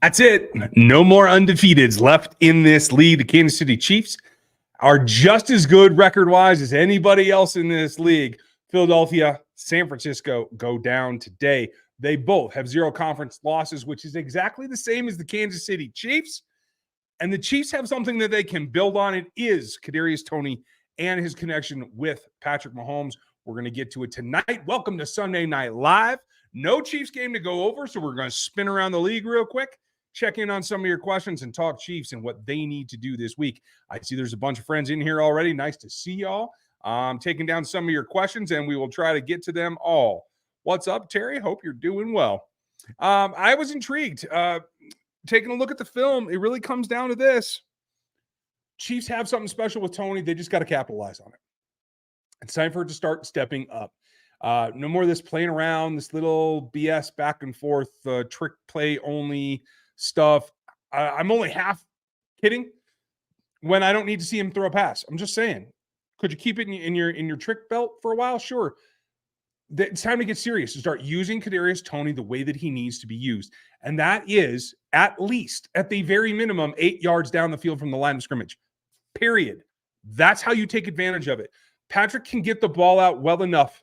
That's it. No more undefeateds left in this league. The Kansas City Chiefs are just as good record-wise as anybody else in this league. Philadelphia, San Francisco go down today. They both have 0 conference losses, which is exactly the same as the Kansas City Chiefs. And the Chiefs have something that they can build on. It is Kadarius Toney and his connection with Patrick Mahomes. We're going to get to it tonight. Welcome to Sunday Night Live. No Chiefs game to go over, so we're going to spin around the league real quick, check in on some of your questions, and talk Chiefs and what they need to do this week. I see there's a bunch of friends in here already. Nice to see y'all. Taking down some of your questions, and we will try to get to them all. What's up, Terry? Hope you're doing well. I was intrigued. Taking a look at the film, it really comes down to this. Chiefs have something special with Toney. They just got to capitalize on it. It's time for it to start stepping up. No more of this playing around, this little BS back and forth, trick play only stuff. I'm only half kidding when I don't need to see him throw a pass. I'm just saying, could you keep it in your trick belt for a while? Sure. It's time to get serious and start using Kadarius Toney the way that he needs to be used. And that is at least, at the very minimum, 8 yards down the field from the line of scrimmage. Period. That's how you take advantage of it. Patrick can get the ball out well enough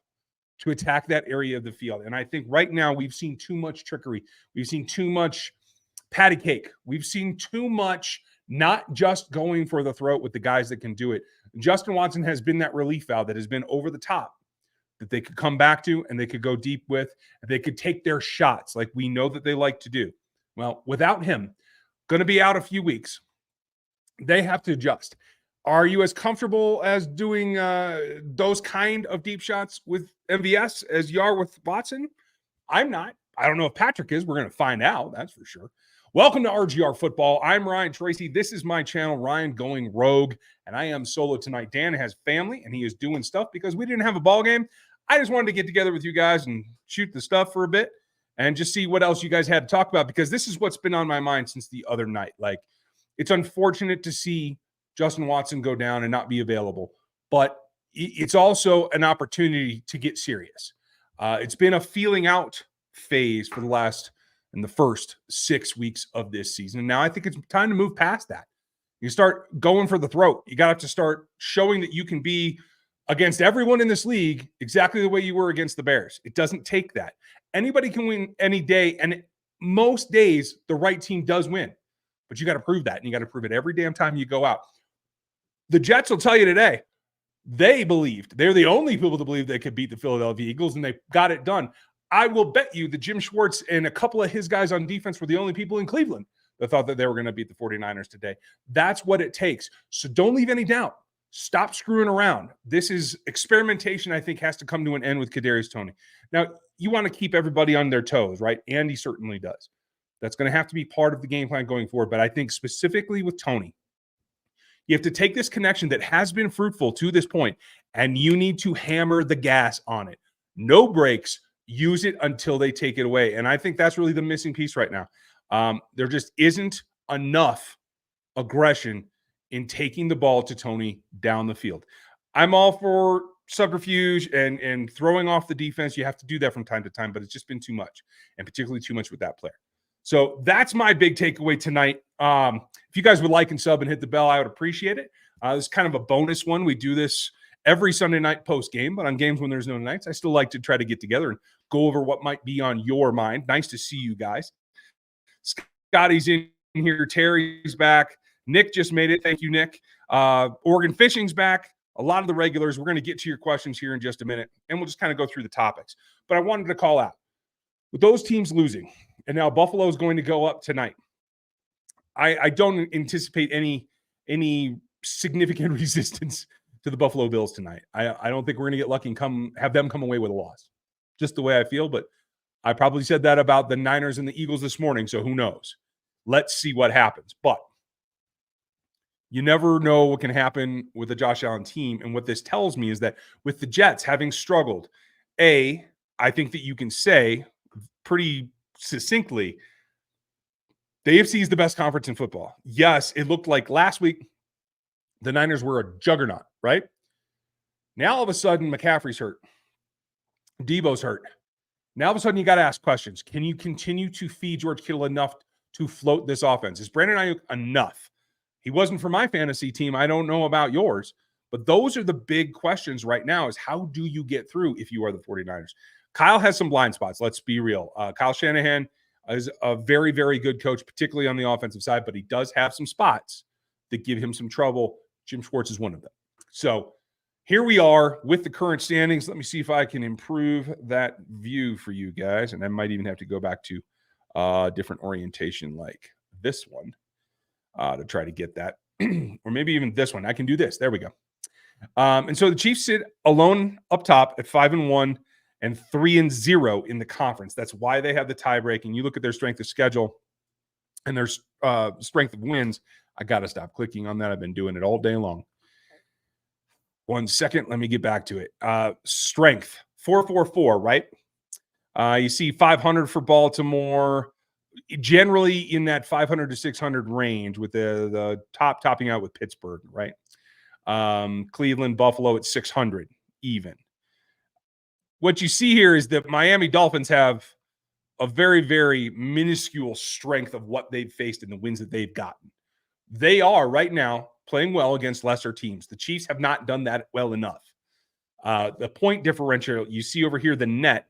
to attack that area of the field. And I think right now we've seen too much trickery. We've seen too much patty cake. We've seen too much not just going for the throat with the guys that can do it. Justin Watson has been that relief valve that has been over the top that they could come back to and they could go deep with. They could take their shots like we know that they like to do. Well, without him, going to be out a few weeks. They have to adjust. Are you as comfortable as doing those kind of deep shots with MVS as you are with Watson? I'm not. I don't know if Patrick is. We're going to find out. That's for sure. Welcome to RGR Football. I'm Ryan Tracy. This is my channel, Ryan Going Rogue, and I am solo tonight. Dan has family, and he is doing stuff because we didn't have a ball game. I just wanted to get together with you guys and shoot the stuff for a bit and just see what else you guys had to talk about, because this is what's been on my mind since the other night. Like, it's unfortunate to see Justin Watson go down and not be available, but it's also an opportunity to get serious. It's been a feeling out phase for the first 6 weeks of this season. And now I think it's time to move past that. You start going for the throat. You got to start showing that you can be against everyone in this league exactly the way you were against the Bears. It doesn't take that. Anybody can win any day, and most days the right team does win. But you got to prove that, and you got to prove it every damn time you go out. The Jets will tell you today, they believed. They're the only people to believe they could beat the Philadelphia Eagles, and they got it done. I will bet you that Jim Schwartz and a couple of his guys on defense were the only people in Cleveland that thought that they were going to beat the 49ers today. That's what it takes. So don't leave any doubt. Stop screwing around. This is experimentation, I think, has to come to an end with Kadarius Toney. Now, you want to keep everybody on their toes, right? Andy certainly does. That's going to have to be part of the game plan going forward. But I think specifically with Toney, you have to take this connection that has been fruitful to this point, and you need to hammer the gas on it. No breaks. Use it until they take it away. And I think that's really the missing piece right now. There just isn't enough aggression in taking the ball to Toney down the field. I'm all for subterfuge and throwing off the defense. You have to do that from time to time, but it's just been too much, and particularly too much with that player. So that's my big takeaway tonight. If you guys would like and sub and hit the bell, I would appreciate it. This is kind of a bonus one. We do this every Sunday night post game, but on games when there's no nights, I still like to try to get together and go over what might be on your mind. Nice to see you guys. Scotty's in here. Terry's back. Nick just made it. Thank you, Nick. Oregon Fishing's back. A lot of the regulars. We're going to get to your questions here in just a minute, and we'll just kind of go through the topics. But I wanted to call out, with those teams losing, and now Buffalo is going to go up tonight, I don't anticipate any significant resistance to the Buffalo Bills tonight. I don't think we're going to get lucky and have them come away with a loss. Just the way I feel, but I probably said that about the Niners and the Eagles this morning, so who knows? Let's see what happens. But you never know what can happen with a Josh Allen team, and what this tells me is that with the Jets having struggled, I think that you can say pretty succinctly, the AFC is the best conference in football. Yes, it looked like last week the Niners were a juggernaut, right? Now all of a sudden McCaffrey's hurt. Debo's hurt. Now all of a sudden you got to ask questions. Can you continue to feed George Kittle enough to float this offense? Is Brandon Ayuk enough? He wasn't for my fantasy team. I don't know about yours, but those are the big questions right now is how do you get through if you are the 49ers? Kyle has some blind spots. Let's be real. Kyle Shanahan is a very, very good coach, particularly on the offensive side, but he does have some spots that give him some trouble. Jim Schwartz is one of them. So here we are with the current standings. Let me see if I can improve that view for you guys. And I might even have to go back to a different orientation like this one to try to get that. Or maybe even this one. I can do this. There we go. And so the Chiefs sit alone up top at 5-1 and 3-0 in the conference. That's why they have the tie break. And you look at their strength of schedule and their strength of wins. I got to stop clicking on that. I've been doing it all day long. 1 second. Let me get back to it. Strength 444, right? You see 500 for Baltimore, generally in that 500 to 600 range with the topping out with Pittsburgh, right? Cleveland, Buffalo at 600 even. What you see here is that Miami Dolphins have a very, very minuscule strength of what they've faced in the wins that they've gotten. They are right now playing well against lesser teams. The Chiefs have not done that well enough. The point differential, you see over here, the net,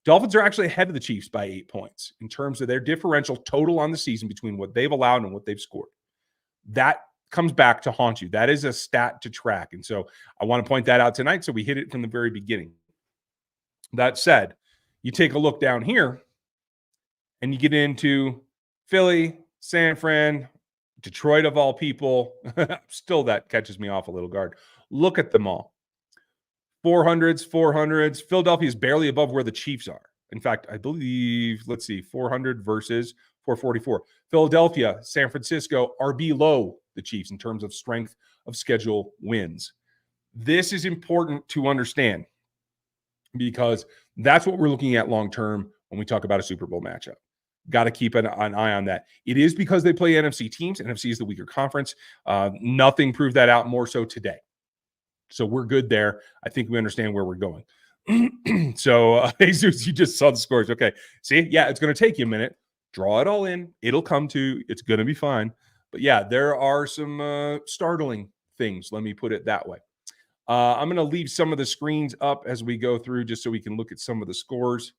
Dolphins are actually ahead of the Chiefs by 8 points in terms of their differential total on the season between what they've allowed and what they've scored. That comes back to haunt you. That is a stat to track. And so I want to point that out tonight. So we hit it from the very beginning. That said, you take a look down here and you get into Philly, San Fran, Detroit of all people. Still, that catches me off a little guard. Look at them all. 400s. Philadelphia is barely above where the Chiefs are. In fact, I believe, 400 versus 444. Philadelphia, San Francisco are below the Chiefs in terms of strength of schedule wins. This is important to understand because that's what we're looking at long-term when we talk about a Super Bowl matchup. Got to keep an eye on that. It is because they play NFC teams. NFC is the weaker conference. Nothing proved that out more so today. So we're good there. I think we understand where we're going. So, Jesus, you just saw the scores. Okay. See? Yeah, it's going to take you a minute. Draw it all in. It'll come to. It's going to be fine. But, yeah, there are some startling things. Let me put it that way. I'm going to leave some of the screens up as we go through just so we can look at some of the scores.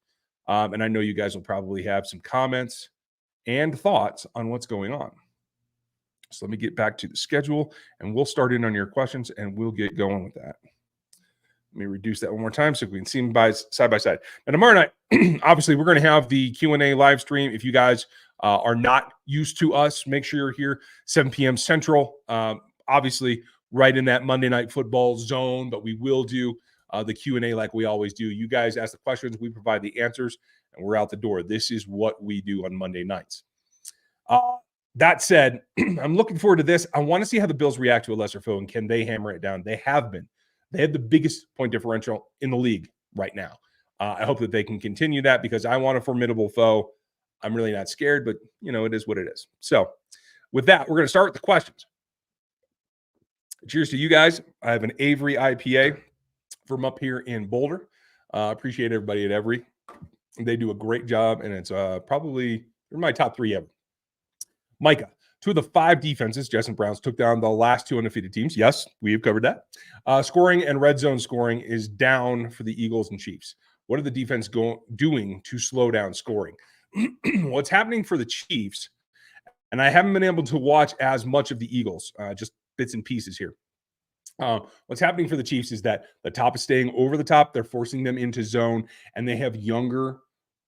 And I know you guys will probably have some comments and thoughts on what's going on. So let me get back to the schedule, and we'll start in on your questions, and we'll get going with that. Let me reduce that one more time so we can see them side by side. Now, tomorrow night, obviously, we're going to have the Q&A live stream. If you guys are not used to us, make sure you're here 7 p.m. Central. Obviously, right in that Monday Night Football zone, but we will do the Q&A like we always do. You guys ask the questions, we provide the answers, and we're out the door. This is what we do on Monday nights. That said, I'm looking forward to this. I want to see how the Bills react to a lesser foe, and can they hammer it down? They have been. They have the biggest point differential in the league right now. I hope that they can continue that because I want a formidable foe. I'm really not scared, but, it is what it is. So with that, we're going to start with the questions. Cheers to you guys. I have an Avery IPA from up here in Boulder. Appreciate everybody at Avery. They do a great job, and it's probably my top 3 ever. Micah, 2 of the 5 defenses, Jets and Browns, took down the last 2 undefeated teams. Yes, we have covered that. Scoring and red zone scoring is down for the Eagles and Chiefs. What are the defense doing to slow down scoring? What's happening for the Chiefs, and I haven't been able to watch as much of the Eagles, just bits and pieces here. What's happening for the Chiefs is that the top is staying over the top. They're forcing them into zone, and they have younger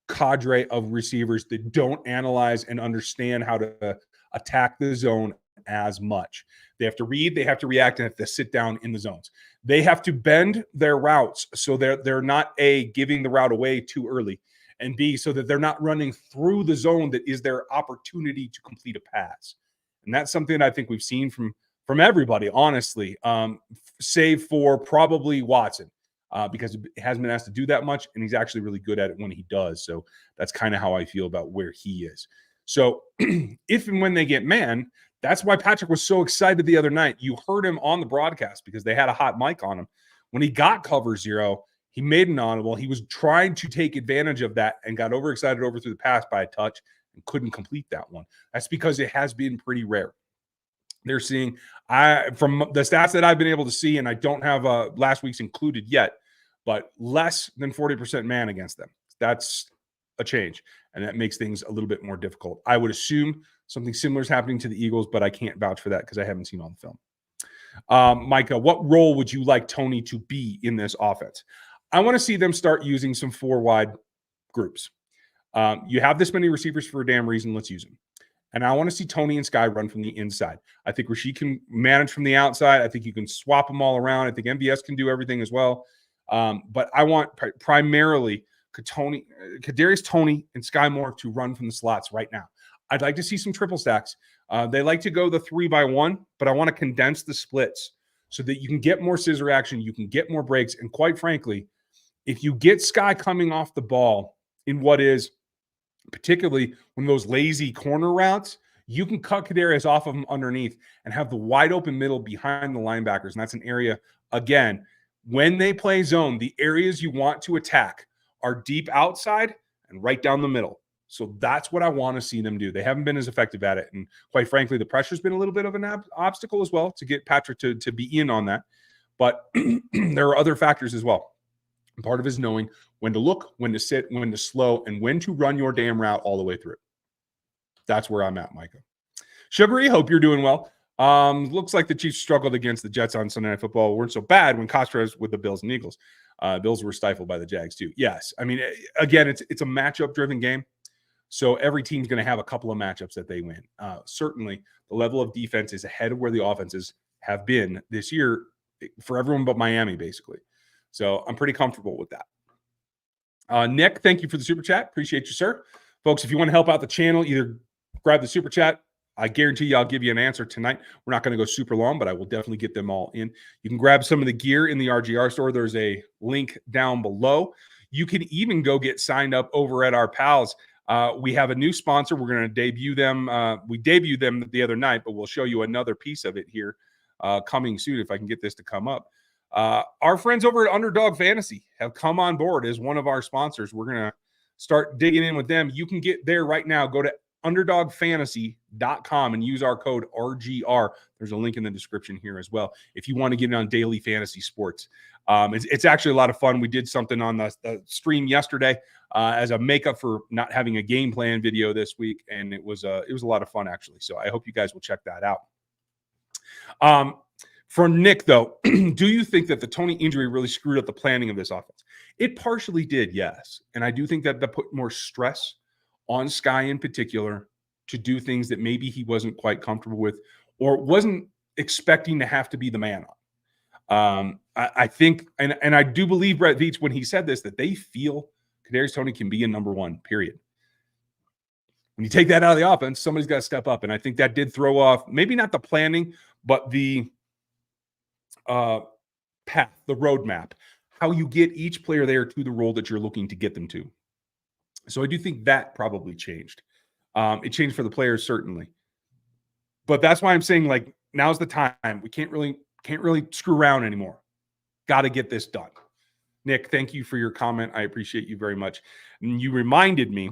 cadre of receivers that don't analyze and understand how to attack the zone as much. They have to read, they have to react, and have to sit down in the zones. They have to bend their routes so they're not A, giving the route away too early, and B, so that they're not running through the zone that is their opportunity to complete a pass. And that's something that I think we've seen from everybody, honestly, save for probably Watson. Because he hasn't been asked to do that much, and he's actually really good at it when he does. So that's kind of how I feel about where he is. So if and when they get man, that's why Patrick was so excited the other night. You heard him on the broadcast because they had a hot mic on him. When he got cover 0, he made an audible. He was trying to take advantage of that and got overexcited over through the pass by a touch and couldn't complete that one. That's because it has been pretty rare. They're seeing, from the stats that I've been able to see, and I don't have last week's included yet, but less than 40% man against them. That's a change, and that makes things a little bit more difficult. I would assume something similar is happening to the Eagles, but I can't vouch for that because I haven't seen all the film. Micah, what role would you like Toney to be in this offense? I want to see them start using some 4-wide groups. You have this many receivers for a damn reason. Let's use them. And I want to see Toney and Sky run from the inside. I think Rasheed can manage from the outside. I think you can swap them all around. I think MVS can do everything as well. But I want primarily Kadarius, Toney, and Sky Moore to run from the slots right now. I'd like to see some triple stacks. They like to go the 3-by-1, but I want to condense the splits so that you can get more scissor action, you can get more breaks. And quite frankly, if you get Sky coming off the ball in what is particularly when those lazy corner routes, you can cut Kadarius off of them underneath and have the wide open middle behind the linebackers. And that's an area, again, when they play zone, the areas you want to attack are deep outside and right down the middle. So that's what I want to see them do. They haven't been as effective at it. And quite frankly, the pressure's been a little bit of an obstacle as well to get Patrick to be in on that. But there are other factors as well. Part of it is knowing when to look, when to sit, when to slow, and when to run your damn route all the way through. That's where I'm at, Micah. Sugary, hope you're doing well. Looks like the Chiefs struggled against the Jets on Sunday Night Football. Weren't so bad when Costas with the Bills and Eagles. Bills were stifled by the Jags too. Yes. I mean, again, it's a matchup-driven game. So every team's going to have a couple of matchups that they win. Certainly, the level of defense is ahead of where the offenses have been this year for everyone but Miami, basically. So I'm pretty comfortable with that. Nick, thank you for the super chat. Appreciate you, sir. Folks, if you want to help out the channel, either grab the super chat. I guarantee you I'll give you an answer tonight. We're not going to go super long, but I will definitely get them all in. You can grab some of the gear in the RGR store. There's a link down below. You can even go get signed up over at our pals. We have a new sponsor. We're going to debut them. We debuted them the other night, but we'll show you another piece of it here coming soon if I can get this to come up. Our friends over at Underdog Fantasy have come on board as one of our sponsors. We're going to start digging in with them. You can get there right now. Go to underdogfantasy.com and use our code RGR. There's a link in the description here as well if you want to get in on daily fantasy sports. It's actually a lot of fun. We did something on the stream yesterday as a makeup for not having a game plan video this week, and it was a lot of fun, actually. So I hope you guys will check that out. For Nick, though, do you think that the Toney injury really screwed up the planning of this offense? It partially did, yes. And I do think that put more stress on Sky in particular to do things that maybe he wasn't quite comfortable with or wasn't expecting to have to be the man on. I think, and I do believe Brett Veach, when he said this, that they feel Kadarius Toney can be a number one, period. When you take that out of the offense, somebody's got to step up. And I think that did throw off, maybe not the planning, but the path, the roadmap, how you get each player there to the role that you're looking to get them to. So I do think that probably changed. It changed for the players, certainly. But that's why I'm saying, like, now's the time. We can't really screw around anymore. Got to get this done. Nick, thank you for your comment. I appreciate you very much. And you reminded me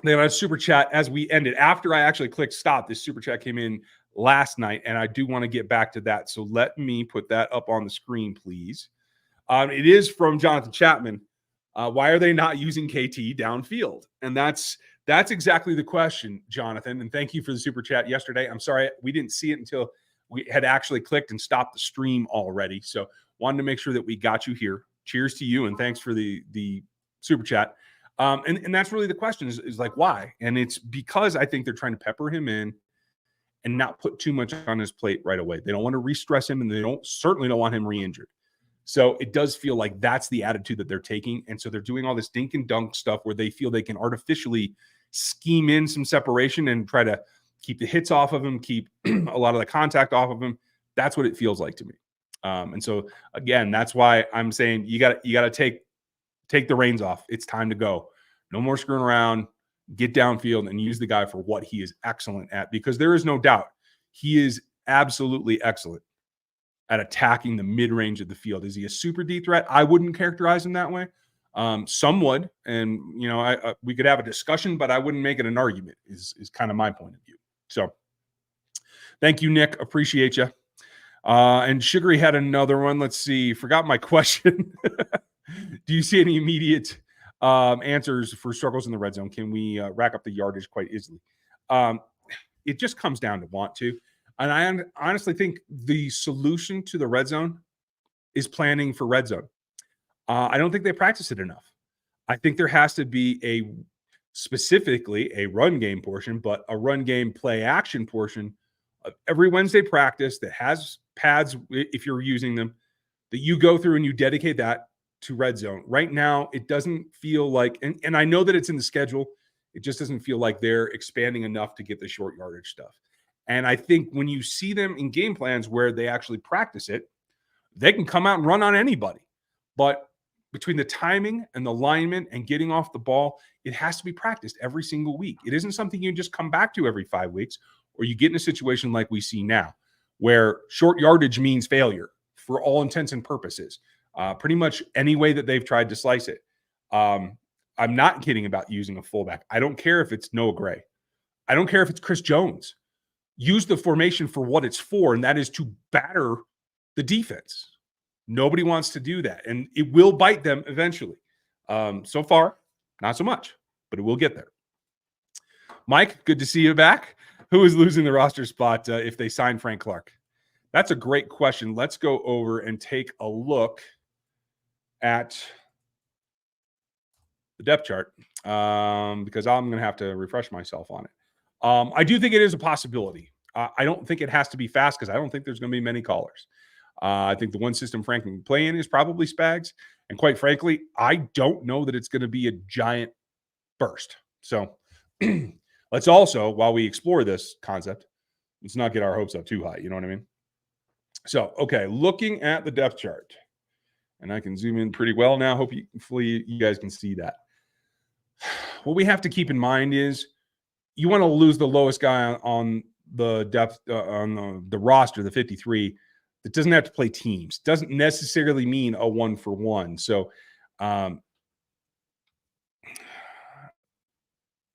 that a super chat as we ended. After I actually clicked stop, this super chat came in last night, and I do want to get back to that. So let me put that up on the screen, please. It is from Jonathan Chapman. Why are they not using KT downfield? And that's exactly the question, Jonathan. And thank you for the super chat yesterday. I'm sorry we didn't see it until we had actually clicked and stopped the stream already. So wanted to make sure that we got you here. Cheers to you, and thanks for the super chat. And that's really the question is like, why? And it's because I think they're trying to pepper him in and not put too much on his plate right away. They don't want to re-stress him, and they certainly don't want him re-injured. So it does feel like that's the attitude that they're taking. And so they're doing all this dink and dunk stuff where they feel they can artificially scheme in some separation and try to keep the hits off of him, keep a lot of the contact off of him. That's what it feels like to me. And so again, that's why I'm saying you got to take the reins off. It's time to go. No more screwing around. Get downfield and use the guy for what he is excellent at, because there is no doubt he is absolutely excellent at attacking the mid-range of the field. Is he a super deep threat? I wouldn't characterize him that way. Some would, and we could have a discussion, but I wouldn't make it an argument. Is kind of my point of view. So, thank you, Nick. Appreciate you. And Sugary had another one. Let's see. Forgot my question. Do you see any immediate answers for struggles in the red zone? Can we rack up the yardage quite easily? It just comes down to want to. And I honestly think the solution to the red zone is planning for red zone. I don't think they practice it enough. I think there has to be specifically a run game portion, but a run game play action portion of every Wednesday practice that has pads, if you're using them, that you go through and you dedicate that to red zone. Right now, it doesn't feel like, and I know that it's in the schedule, it just doesn't feel like they're expanding enough to get the short yardage stuff. And I think when you see them in game plans where they actually practice it, they can come out and run on anybody. But between the timing and the alignment and getting off the ball, it has to be practiced every single week. It isn't something you just come back to every 5 weeks, or you get in a situation like we see now, where short yardage means failure for all intents and purposes. Pretty much any way that they've tried to slice it. I'm not kidding about using a fullback. I don't care if it's Noah Gray. I don't care if it's Chris Jones. Use the formation for what it's for, and that is to batter the defense. Nobody wants to do that, and it will bite them eventually. So far, not so much, but it will get there. Mike, good to see you back. Who is losing the roster spot if they sign Frank Clark? That's a great question. Let's go over and take a look at the depth chart because I'm going to have to refresh myself on it. I do think it is a possibility. I don't think it has to be fast because I don't think there's going to be many callers. I think the one system Frank can play in is probably Spags. And quite frankly, I don't know that it's going to be a giant burst. So let's also, while we explore this concept, let's not get our hopes up too high. You know what I mean? So, okay, looking at the depth chart, and I can zoom in pretty well now. Hopefully you guys can see that. What we have to keep in mind is you want to lose the lowest guy on the depth on the roster, the 53, that doesn't have to play teams. Doesn't necessarily mean a 1-for-1. So,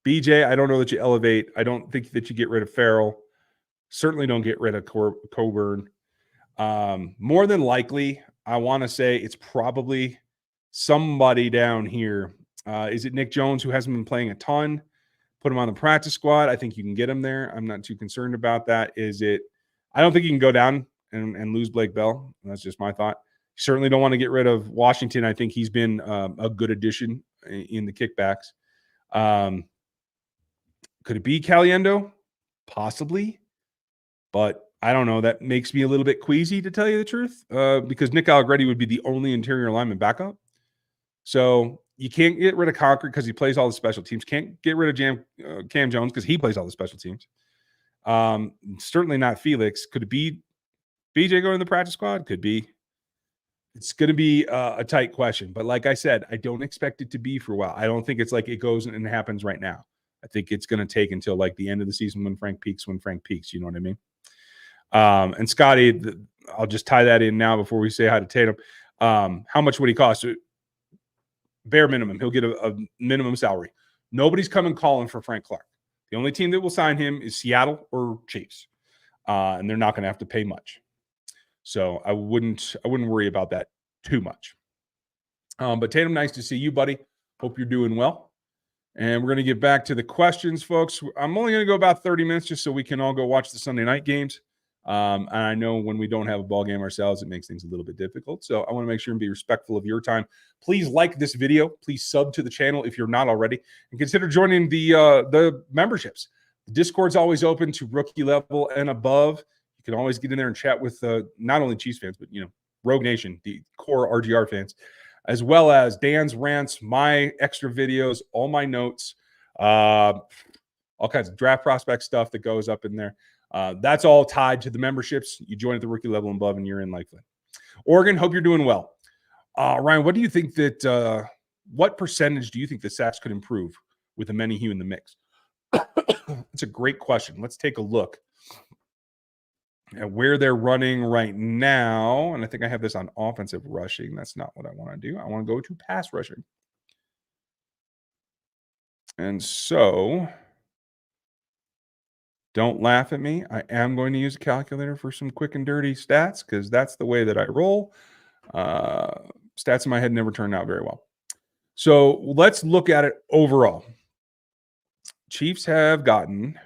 BJ, I don't know that you elevate. I don't think that you get rid of Farrell. Certainly don't get rid of Coburn. More than likely, I want to say it's probably somebody down here. Is it Nick Jones, who hasn't been playing a ton? Put him on the practice squad. I think you can get him there. I'm not too concerned about that. I don't think you can go down and lose Blake Bell. That's just my thought. You certainly don't want to get rid of Washington. I think he's been a good addition in the kickbacks. Could it be Caliendo? Possibly. But I don't know. That makes me a little bit queasy, to tell you the truth, because Nick Allegretti would be the only interior lineman backup. So you can't get rid of Concord because he plays all the special teams. Can't get rid of Cam Jones because he plays all the special teams. Certainly not Felix. Could it be BJ going to the practice squad? Could be. It's going to be a tight question. But like I said, I don't expect it to be for a while. I don't think it's like it goes and happens right now. I think it's going to take until like the end of the season when Frank peaks. You know what I mean? And Scotty, I'll just tie that in now before we say hi to Tatum. How much would he cost? Bare minimum. He'll get a minimum salary. Nobody's coming calling for Frank Clark. The only team that will sign him is Seattle or Chiefs. And they're not going to have to pay much. So I wouldn't worry about that too much. But Tatum, nice to see you, buddy. Hope you're doing well. And we're going to get back to the questions, folks. I'm only going to go about 30 minutes just so we can all go watch the Sunday night games. And I know when we don't have a ball game ourselves, it makes things a little bit difficult. So I want to make sure and be respectful of your time. Please like this video. Please sub to the channel if you're not already. And consider joining the memberships. The Discord's always open to rookie level and above. You can always get in there and chat with not only Chiefs fans, but, Rogue Nation, the core RGR fans, as well as Dan's rants, my extra videos, all my notes, all kinds of draft prospect stuff that goes up in there. That's all tied to the memberships. You join at the rookie level and above, and you're in likely. Oregon, hope you're doing well. Ryan, what do you think what percentage do you think the sacks could improve with the Menahue in the mix? It's a great question. Let's take a look at where they're running right now. And I think I have this on offensive rushing. That's not what I want to do. I want to go to pass rushing. And so don't laugh at me. I am going to use a calculator for some quick and dirty stats because that's the way that I roll. Stats in my head never turned out very well. So let's look at it overall. Chiefs have gotten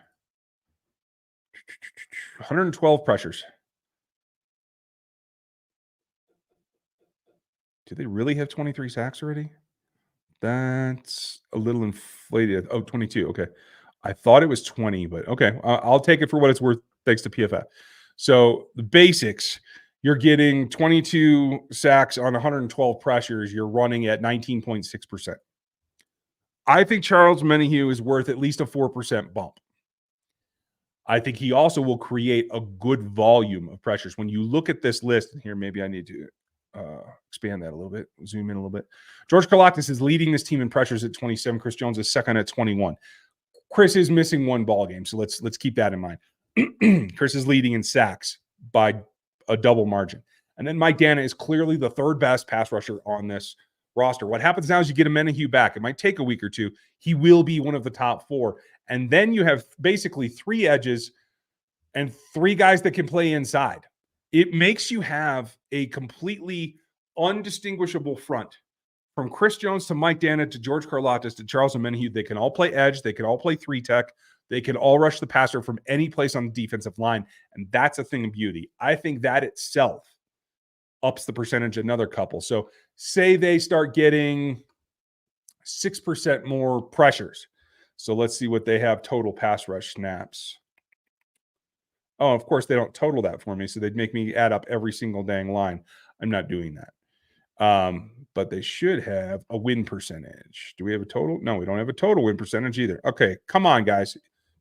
112 pressures. Do they really have 23 sacks already? That's a little inflated. Oh, 22. Okay. I thought it was 20, but okay. I'll take it for what it's worth thanks to PFF. So the basics, you're getting 22 sacks on 112 pressures. You're running at 19.6%. I think Charles Menahue is worth at least a 4% bump. I think he also will create a good volume of pressures. When you look at this list, and here maybe I need to expand that a little bit, zoom in a little bit. George Karlaftis is leading this team in pressures at 27. Chris Jones is second at 21. Chris is missing one ball game, so let's keep that in mind. Chris is leading in sacks by a double margin. And then Mike Dana is clearly the third best pass rusher on this roster. What happens now is you get a Menahue back. It might take a week or two. He will be one of the top four. And then you have basically three edges and three guys that can play inside. It makes you have a completely undistinguishable front from Chris Jones to Mike Dana to George Karlaftis to Charles Menahue. They can all play edge. They can all play three tech. They can all rush the passer from any place on the defensive line. And that's a thing of beauty. I think that itself ups the percentage another couple. So say they start getting 6% more pressures. So let's see what they have total pass rush snaps. Oh, of course, they don't total that for me. So they'd make me add up every single dang line. I'm not doing that. But they should have a win percentage. Do we have a total? No, we don't have a total win percentage either. Okay, come on, guys.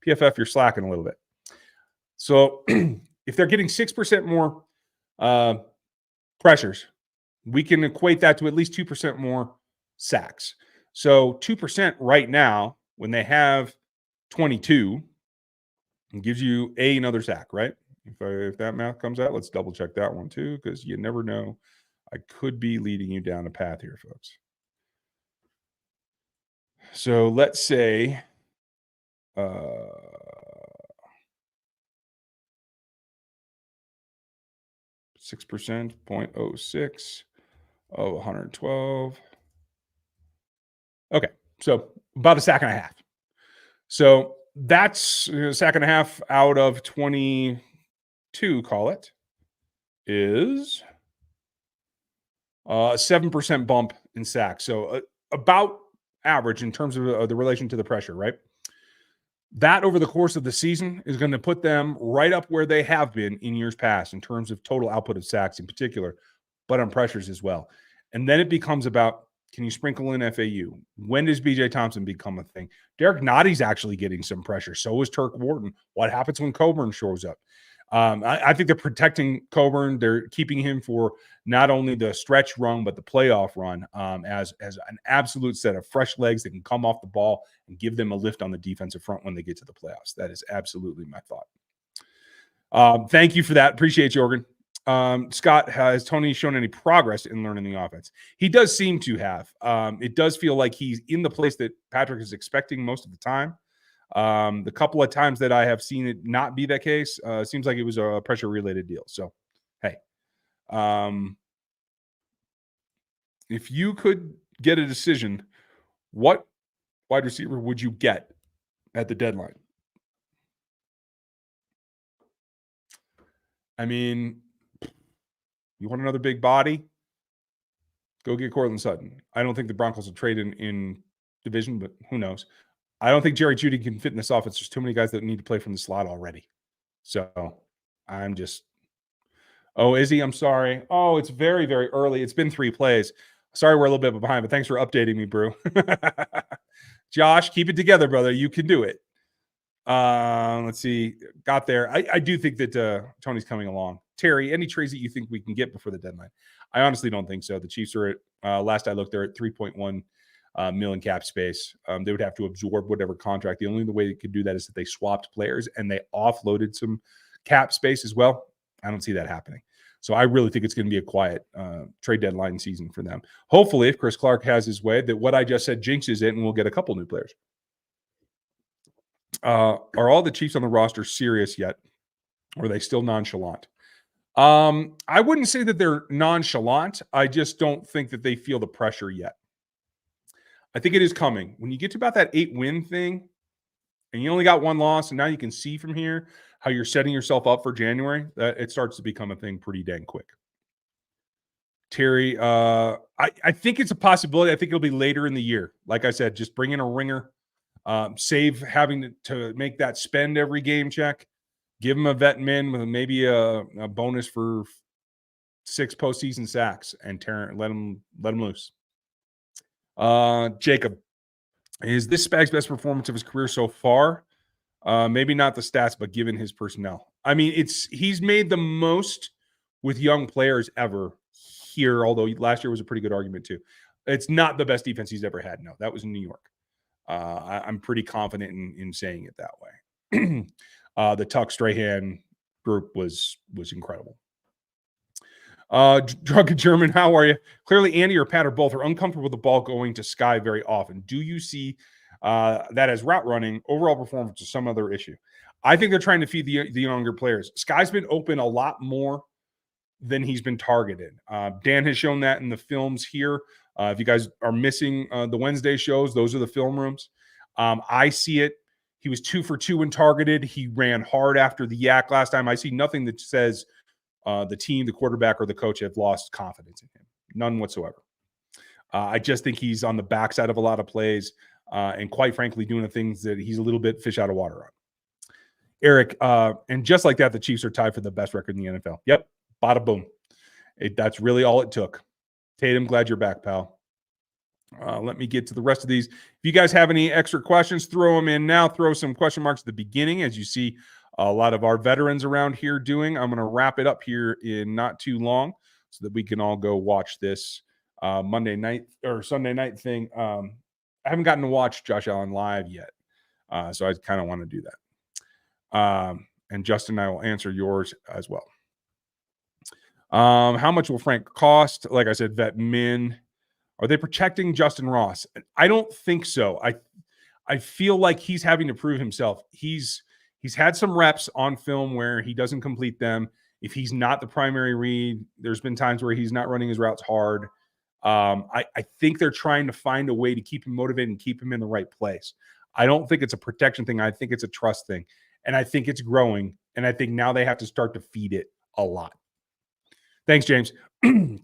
PFF, you're slacking a little bit. So if they're getting 6% more pressures, we can equate that to at least 2% more sacks. So 2% right now, when they have 22, it gives you another sack, right? If that math comes out, let's double check that one too, because you never know. I could be leading you down a path here, folks. So let's say 6%, 0.06 of 112. Okay, so about a sack and a half. So that's a sack and a half out of 22, call it, is a 7% bump in sacks. So about average in terms of the relation to the pressure, right? That over the course of the season is going to put them right up where they have been in years past in terms of total output of sacks in particular, but on pressures as well. And then it becomes about, can you sprinkle in FAU? When does BJ Thompson become a thing? Derek Notty's actually getting some pressure. So is Turk Wharton. What happens when Coburn shows up? I think they're protecting Coburn. They're keeping him for not only the stretch run, but the playoff run as an absolute set of fresh legs that can come off the ball and give them a lift on the defensive front when they get to the playoffs. That is absolutely my thought. Thank you for that. Appreciate you, Organ. Scott, has Toney shown any progress in learning the offense? He does seem to have. It does feel like he's in the place that Patrick is expecting most of the time. The couple of times that I have seen it not be that case, seems like it was a pressure-related deal. So, hey, if you could get a decision, what wide receiver would you get at the deadline? I mean, you want another big body? Go get Cortland Sutton. I don't think the Broncos will trade in division, but who knows? I don't think Jerry Jeudy can fit in this offense. There's too many guys that need to play from the slot already. So I'm just – oh, is he? I'm sorry. Oh, it's very, very early. It's been 3 plays. Sorry we're a little bit behind, but thanks for updating me, Brew. Josh, keep it together, brother. You can do it. Let's see. Got there. I do think that Toney's coming along. Terry, any trades that you think we can get before the deadline? I honestly don't think so. The Chiefs are at last I looked, they're at 3.1 million cap space. They would have to absorb whatever contract. The only way they could do that is if they swapped players and they offloaded some cap space as well. I don't see that happening. So I really think it's going to be a quiet trade deadline season for them. Hopefully, if Chris Clark has his way, that what I just said jinxes it and we'll get a couple new players. Are all the Chiefs on the roster serious yet? Or are they still nonchalant? I wouldn't say that they're nonchalant. I just don't think that they feel the pressure yet. I think it is coming. When you get to about that 8-win thing, and you only got one loss, and now you can see from here how you're setting yourself up for January, that it starts to become a thing pretty dang quick. Terry, I think it's a possibility. I think it'll be later in the year. Like I said, just bring in a ringer, save having to make that spend every game check, give him a vet min with maybe a bonus for 6 postseason sacks, and let him loose. Jacob, is this Spag's best performance of his career so far? Maybe not the stats, but given his personnel. I mean, he's made the most with young players ever here, although last year was a pretty good argument too. It's not the best defense he's ever had. No, that was in New York. I'm pretty confident in saying it that way. The Tuck Strahan group was incredible. Drunken German, how are you? Clearly, Andy or Pat or both are uncomfortable with the ball going to Sky very often. Do you see that as route running, overall performance, or some other issue? I think they're trying to feed the younger players. Sky's been open a lot more than he's been targeted. Dan has shown that in the films here. If you guys are missing the Wednesday shows, those are the film rooms. I see it. He was 2 for 2 when targeted. He ran hard after the yak last time. I see nothing that says the team, the quarterback, or the coach have lost confidence in him. None whatsoever. I just think he's on the backside of a lot of plays and quite frankly doing the things that he's a little bit fish out of water on. Eric, and just like that, the Chiefs are tied for the best record in the NFL. Yep, bada boom. That's really all it took. Tatum, glad you're back, pal. Let me get to the rest of these. If you guys have any extra questions, throw them in now. Throw some question marks at the beginning, as you see a lot of our veterans around here doing. I'm going to wrap it up here in not too long so that we can all go watch this Monday night or Sunday night thing. I haven't gotten to watch Josh Allen live yet, so I kind of want to do that. And Justin, I will answer yours as well. How much will Frank cost? Like I said, vet min. Are they protecting Justin Ross? I don't think so. I feel like he's having to prove himself. He's had some reps on film where he doesn't complete them. If he's not the primary read, there's been times where he's not running his routes hard. I think they're trying to find a way to keep him motivated and keep him in the right place. I don't think it's a protection thing. I think it's a trust thing. And I think it's growing. And I think now they have to start to feed it a lot. Thanks, James.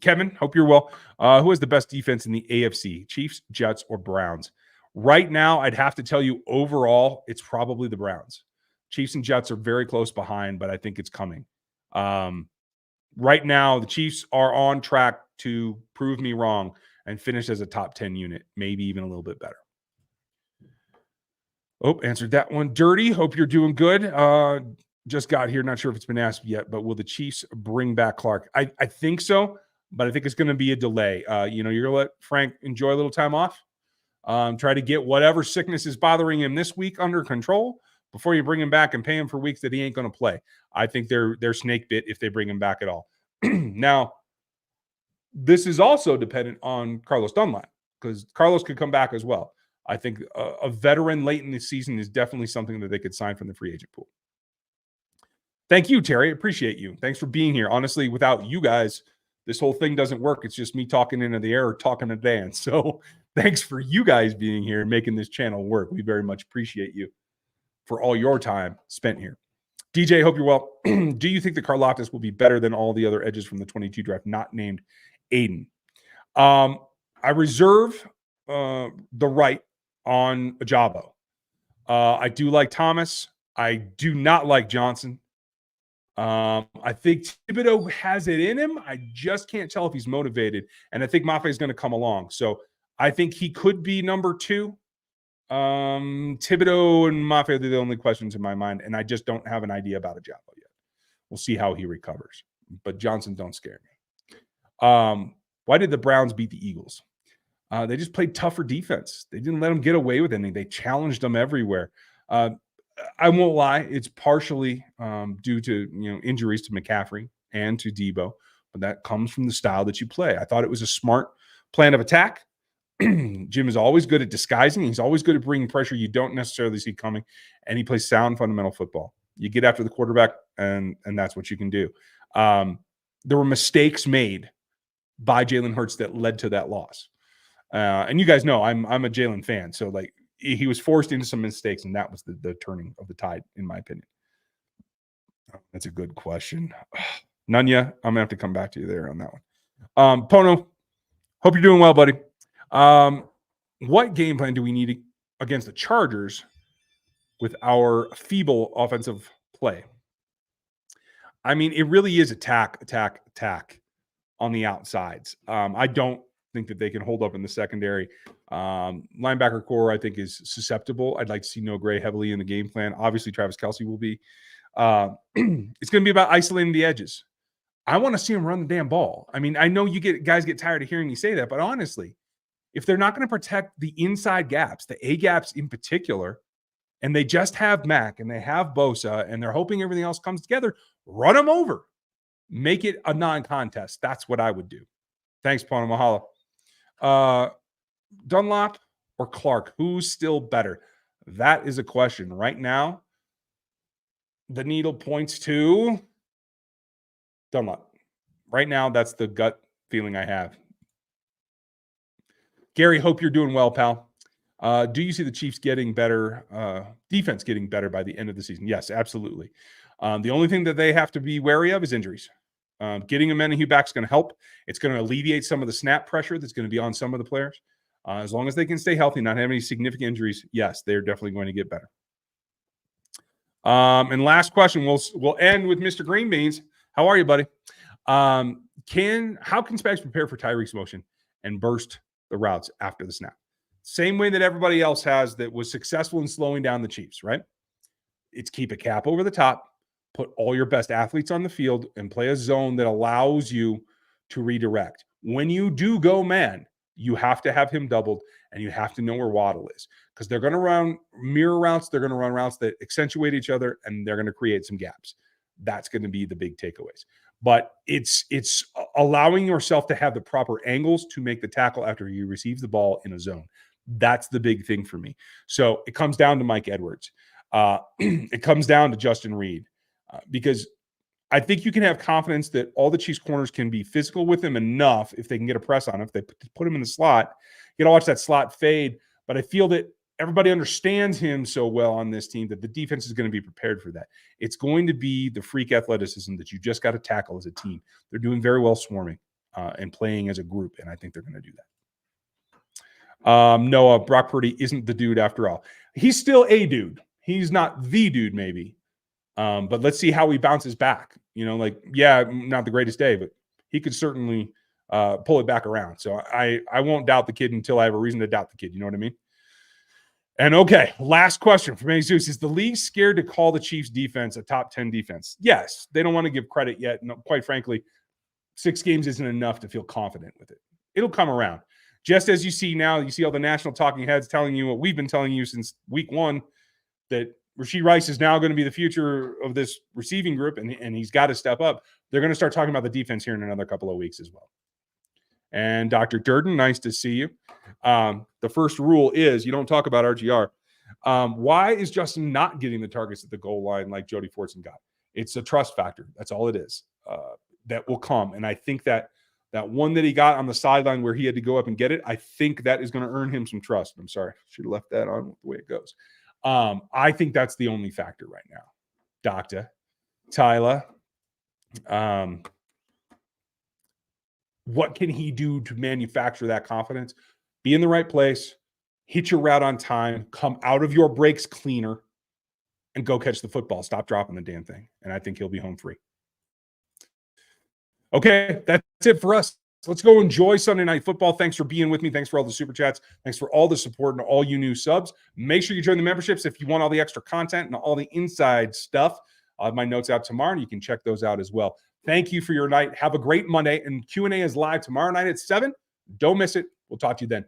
Kevin, hope you're well. Who has the best defense in the AFC? Chiefs, Jets, or Browns? Right now, I'd have to tell you overall, it's probably the Browns. Chiefs and Jets are very close behind, but I think it's coming. Right now, the Chiefs are on track to prove me wrong and finish as a top 10 unit, maybe even a little bit better. Oh, answered that one. Dirty, hope you're doing good. Just got here. Not sure if it's been asked yet, but will the Chiefs bring back Clark? I think so, but I think it's going to be a delay. You're going to let Frank enjoy a little time off. Try to get whatever sickness is bothering him this week under control before you bring him back and pay him for weeks that he ain't going to play. I think they're snake bit if they bring him back at all. Now, this is also dependent on Carlos Dunlap because Carlos could come back as well. I think a veteran late in the season is definitely something that they could sign from the free agent pool. Thank you, Terry. Appreciate you. Thanks for being here. Honestly, without you guys, this whole thing doesn't work. It's just me talking into the air or talking to Dan. So thanks for you guys being here and making this channel work. We very much appreciate you for all your time spent here. DJ, hope you're well. Do you think that Karlaftis will be better than all the other edges from the 22 draft not named Aiden? I reserve the right on Ajabo. I do like Thomas. I do not like Johnson. I think Thibodeau has it in him. I just can't tell if he's motivated. And I think Mafe is going to come along. So I think he could be number 2. Thibodeau and Mafe are the only questions in my mind. And I just don't have an idea about Ajabo yet. We'll see how he recovers. But Johnson don't scare me. Why did the Browns beat the Eagles? They just played tougher defense. They didn't let them get away with anything. They challenged them everywhere. I won't lie. It's partially due to injuries to McCaffrey and to Debo, but that comes from the style that you play. I thought it was a smart plan of attack. Jim is always good at disguising. He's always good at bringing pressure you don't necessarily see coming, and he plays sound fundamental football. You get after the quarterback, and that's what you can do. There were mistakes made by Jalen Hurts that led to that loss. And you guys know I'm a Jalen fan, so like he was forced into some mistakes, and that was the turning of the tide, in my opinion. That's a good question. Nunya, I'm gonna have to come back to you there on that one. Pono, hope you're doing well, buddy. What game plan do we need against the Chargers with our feeble offensive play? I mean, it really is attack on the outsides. I don't think that they can hold up in the secondary. Linebacker core, I think, is susceptible. I'd like to see Noah Gray heavily in the game plan. Obviously, Travis Kelce will be. It's going to be about isolating the edges. I want to see him run the damn ball. I mean, I know guys get tired of hearing me say that, but honestly, if they're not going to protect the inside gaps, the A gaps in particular, and they just have Mac and they have Bosa and they're hoping everything else comes together, run them over. Make it a non-contest. That's what I would do. Thanks, Pono Mahala. Dunlop or Clark, who's still better? That is a question. Right now, the needle points to Dunlop. Right now, that's the gut feeling I have. Gary, hope you're doing well, pal. Do you see the Chiefs getting better, defense getting better by the end of the season? Yes, absolutely. The only thing that they have to be wary of is injuries. Getting a Menahue back is going to help. It's going to alleviate some of the snap pressure that's going to be on some of the players. As long as they can stay healthy, not have any significant injuries, yes, they're definitely going to get better. And last question, we'll end with Mr. Green Beans. How are you, buddy? How can Spags prepare for Tyreek's motion and burst the routes after the snap? Same way that everybody else has that was successful in slowing down the Chiefs, right? It's keep a cap over the top, put all your best athletes on the field, and play a zone that allows you to redirect. When you do go man, you have to have him doubled, and you have to know where Waddle is, because they're going to run mirror routes. They're going to run routes that accentuate each other, and they're going to create some gaps. That's going to be the big takeaways. But it's allowing yourself to have the proper angles to make the tackle after you receive the ball in a zone. That's the big thing for me. So it comes down to Mike Edwards. It comes down to Justin Reed, because I think you can have confidence that all the Chiefs corners can be physical with him enough if they can get a press on him. If they put him in the slot, you got to watch that slot fade. But I feel that everybody understands him so well on this team that the defense is going to be prepared for that. It's going to be the freak athleticism that you just got to tackle as a team. They're doing very well swarming and playing as a group, and I think they're going to do that. Noah, Brock Purdy isn't the dude after all. He's still a dude. He's not the dude, maybe. But let's see how he bounces back. Not the greatest day, but he could certainly pull it back around. So I won't doubt the kid until I have a reason to doubt the kid. You know what I mean? And okay, last question from Jesus. Is the league scared to call the Chiefs defense a top 10 defense? Yes. They don't want to give credit yet. No, quite frankly, 6 games isn't enough to feel confident with it. It'll come around. Just as you see now, you see all the national talking heads telling you what we've been telling you since week 1, that Rashee Rice is now going to be the future of this receiving group, and he's got to step up. They're going to start talking about the defense here in another couple of weeks as well. And Dr. Durden, nice to see you. The first rule is you don't talk about RGR. Why is Justin not getting the targets at the goal line like Jody Fortson got? It's a trust factor. That's all it is. That will come. And I think that one that he got on the sideline where he had to go up and get it, I think that is going to earn him some trust. I'm sorry. Should have left that on the way it goes. I think that's the only factor right now. Doctor Tyler, what can he do to manufacture that confidence? Be in the right place, hit your route on time, come out of your breaks cleaner, and go catch the football. Stop dropping the damn thing. And I think he'll be home free. Okay, that's it for us. Let's go enjoy Sunday Night Football. Thanks for being with me. Thanks for all the super chats. Thanks for all the support and all you new subs. Make sure you join the memberships if you want all the extra content and all the inside stuff. I'll have my notes out tomorrow, and you can check those out as well. Thank you for your night. Have a great Monday, and Q&A is live tomorrow night at 7. Don't miss it. We'll talk to you then.